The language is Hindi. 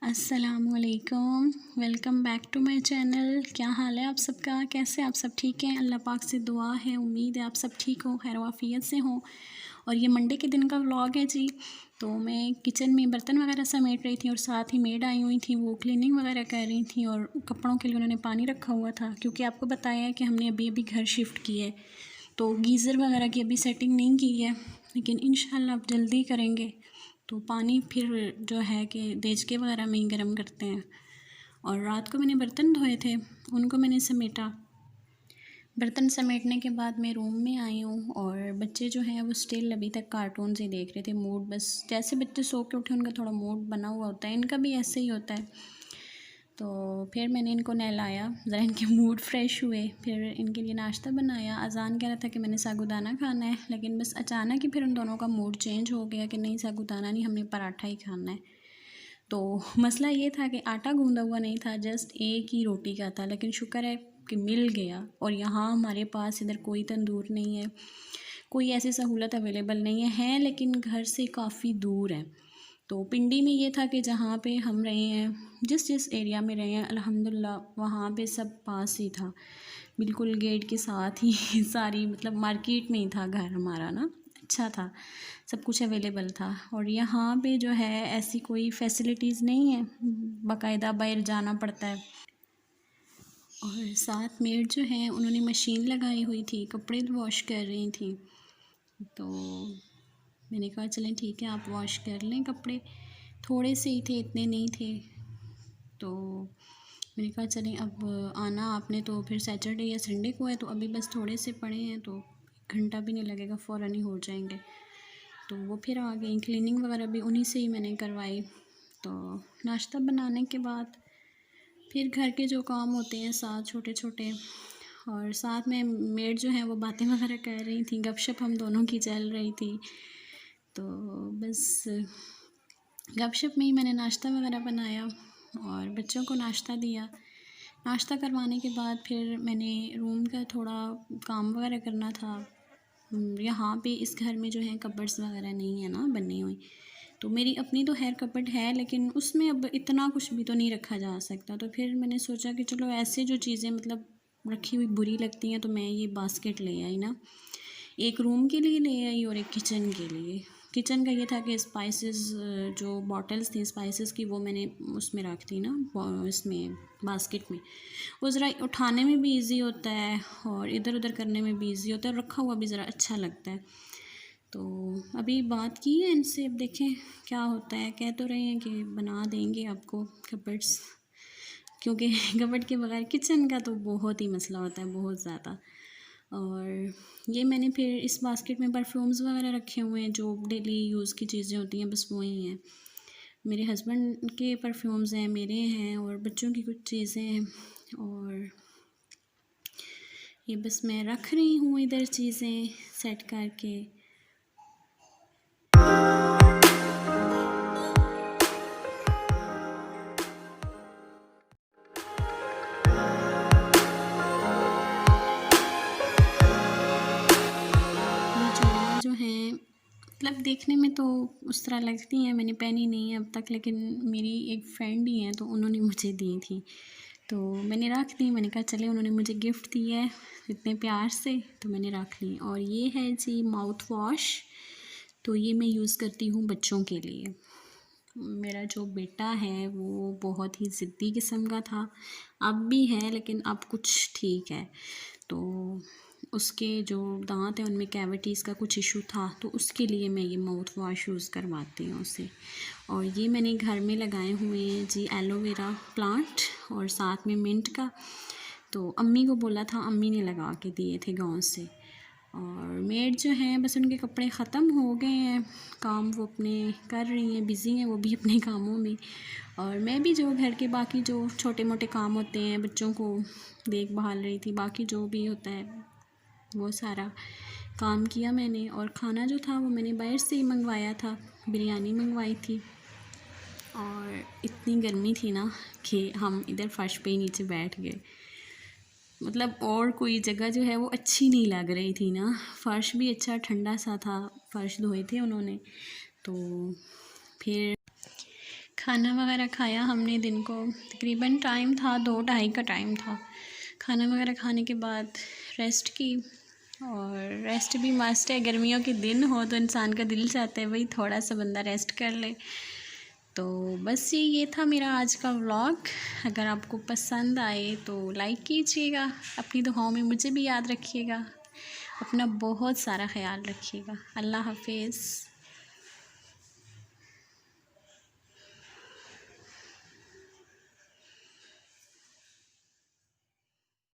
अस्सलामुअलैकुम, welcome back to my channel. क्या हाल है आप सबका? कैसे आप सब ठीक हैं? अल्लाह पाक से दुआ है, उम्मीद है आप सब ठीक हो, खैर वाफियत से हो। और ये मंडे के दिन का व्लॉग है जी। तो मैं किचन में बर्तन वगैरह समेट रही थी और साथ ही मेड आई हुई थी, वो क्लीनिंग वगैरह कर रही थी और कपड़ों के लिए उन्होंने पानी रखा हुआ था, क्योंकि आपको बताया है कि हमने अभी अभी घर शिफ्ट किया है, तो गीज़र वगैरह की अभी सेटिंग नहीं की है, लेकिन इंशाल्लाह अब जल्दी करेंगे। तो पानी फिर जो है कि देचके वगैरह में ही गर्म करते हैं। और रात को मैंने बर्तन धोए थे, उनको मैंने समेटा। बर्तन समेटने के बाद मैं रूम में आई हूँ और बच्चे जो हैं वो स्टिल अभी तक कार्टून्स ही देख रहे थे। मूड बस जैसे बच्चे सो के उठे उनका थोड़ा मूड बना हुआ होता है, इनका भी ऐसे ही होता है। तो फिर मैंने इनको नहलाया, ज़रा इनके मूड फ्रेश हुए, फिर इनके लिए नाश्ता बनाया। अज़ान कह रहा था कि मैंने साबूदाना खाना है, लेकिन बस अचानक ही फिर उन दोनों का मूड चेंज हो गया कि नहीं साबूदाना नहीं, हमने पराठा ही खाना है। तो मसला ये था कि आटा गूंदा हुआ नहीं था, जस्ट एक ही रोटी का था, लेकिन शुक्र है कि मिल गया। और यहाँ हमारे पास इधर कोई तंदूर नहीं है, कोई ऐसी सहूलत अवेलेबल नहीं है, लेकिन घर से काफ़ी दूर है। तो पिंडी में ये था कि जहाँ पे हम रहे हैं, जिस जिस एरिया में रहे हैं, अल्हम्दुलिल्लाह वहाँ पे सब पास ही था, बिल्कुल गेट के साथ ही सारी मतलब मार्केट में ही था घर हमारा ना, अच्छा था, सब कुछ अवेलेबल था। और यहाँ पे जो है ऐसी कोई फैसिलिटीज़ नहीं है, बाकायदा बाहर जाना पड़ता है। और साथ मेड जो है उन्होंने मशीन लगाई हुई थी, कपड़े वॉश कर रही थी। तो मैंने कहा चलें ठीक है, आप वॉश कर लें कपड़े, थोड़े से ही थे, इतने नहीं थे। तो मैंने कहा चलें, अब आना आपने तो फिर सैटरडे या संडे को है, तो अभी बस थोड़े से पड़े हैं, तो 1 घंटा भी नहीं लगेगा, फ़ौरन ही हो जाएंगे। तो वो फिर आ गई, क्लीनिंग वगैरह भी उन्हीं से ही मैंने करवाई। तो नाश्ता बनाने के बाद फिर घर के जो काम होते हैं साथ छोटे छोटे, और साथ में मेड जो है वो बातें वगैरह कर रही थी, गपशप हम दोनों की चल रही थी। तो बस गपशप में ही मैंने नाश्ता वगैरह बनाया और बच्चों को नाश्ता दिया। नाश्ता करवाने के बाद फिर मैंने रूम का थोड़ा काम वगैरह करना था। यहाँ पे इस घर में जो है कबर्ड्स वगैरह नहीं है ना बनी हुई, तो मेरी अपनी तो हेयर कबर्ड है, लेकिन उसमें अब इतना कुछ भी तो नहीं रखा जा सकता। तो फिर मैंने सोचा कि चलो ऐसे जो चीज़ें मतलब रखी हुई बुरी लगती हैं, तो मैं ये बास्केट ले आई ना, एक रूम के लिए ले आई और एक किचन के लिए। किचन का ये था कि स्पाइसेस जो बॉटल्स थी स्पाइसेस की, वो मैंने उसमें रख दी ना, इसमें बास्केट में, वो ज़रा उठाने में भी इजी होता है और इधर उधर करने में भी इजी होता है, रखा हुआ भी ज़रा अच्छा लगता है। तो अभी बात की है इनसे, अब देखें क्या होता है। कह तो रहे हैं कि बना देंगे आपको कबर्ड्स, क्योंकि कबर्ड के बगैर किचन का तो बहुत ही मसला होता है, बहुत ज़्यादा। और ये मैंने फिर इस बास्केट में परफ्यूम्स वगैरह रखे हुए हैं, जो डेली यूज़ की चीज़ें होती हैं, बस वही हैं। मेरे हस्बैंड के परफ्यूम्स हैं, मेरे हैं, और बच्चों की कुछ चीज़ें हैं। और ये बस मैं रख रही हूँ इधर चीज़ें सेट करके। ये चूड़ियाँ जो हैं मतलब देखने में तो उस तरह लगती हैं, मैंने पहनी नहीं है अब तक, लेकिन मेरी एक फ्रेंड ही हैं तो उन्होंने मुझे दी थी, तो मैंने रख दी। मैंने कहा चले, उन्होंने मुझे गिफ्ट दी है इतने प्यार से, तो मैंने रख ली। और ये है जी माउथ वॉश, तो ये मैं यूज़ करती हूँ बच्चों के लिए। मेरा जो बेटा है वो बहुत ही ज़िद्दी किस्म का था, अब भी है लेकिन अब कुछ ठीक है। तो उसके जो दांत हैं उनमें कैविटीज़ का कुछ इशू था, तो उसके लिए मैं ये माउथ वॉश यूज़ करवाती हूँ उसे। और ये मैंने घर में लगाए हुए हैं जी एलोवेरा प्लांट, और साथ में मिंट का। तो अम्मी को बोला था, अम्मी ने लगा के दिए थे गांव से। और मेड जो हैं बस उनके कपड़े ख़त्म हो गए हैं, काम वो अपने कर रही हैं, बिज़ी हैं वो भी अपने कामों में। और मैं भी जो घर के बाकी जो छोटे मोटे काम होते हैं, बच्चों को देखभाल रही थी, बाकी जो भी होता है वो सारा काम किया मैंने। और खाना जो था वो मैंने बाहर से ही मंगवाया था, बिरयानी मंगवाई थी। और इतनी गर्मी थी ना कि हम इधर फर्श पे ही नीचे बैठ गए, मतलब और कोई जगह जो है वो अच्छी नहीं लग रही थी ना। फ़र्श भी अच्छा ठंडा सा था, फ़र्श धोए थे उन्होंने। तो फिर खाना वगैरह खाया हमने दिन को, तकरीबन टाइम था 2-2:30 का टाइम था। खाना वगैरह खाने के बाद रेस्ट की, और रेस्ट भी मस्ट है। गर्मियों के दिन हो तो इंसान का दिल चाहता है भाई थोड़ा सा बंदा रेस्ट कर ले। तो बस ये था मेरा आज का व्लॉग। अगर आपको पसंद आए तो लाइक कीजिएगा, अपनी दुआओं में मुझे भी याद रखिएगा, अपना बहुत सारा ख्याल रखिएगा। अल्लाह हाफिज़।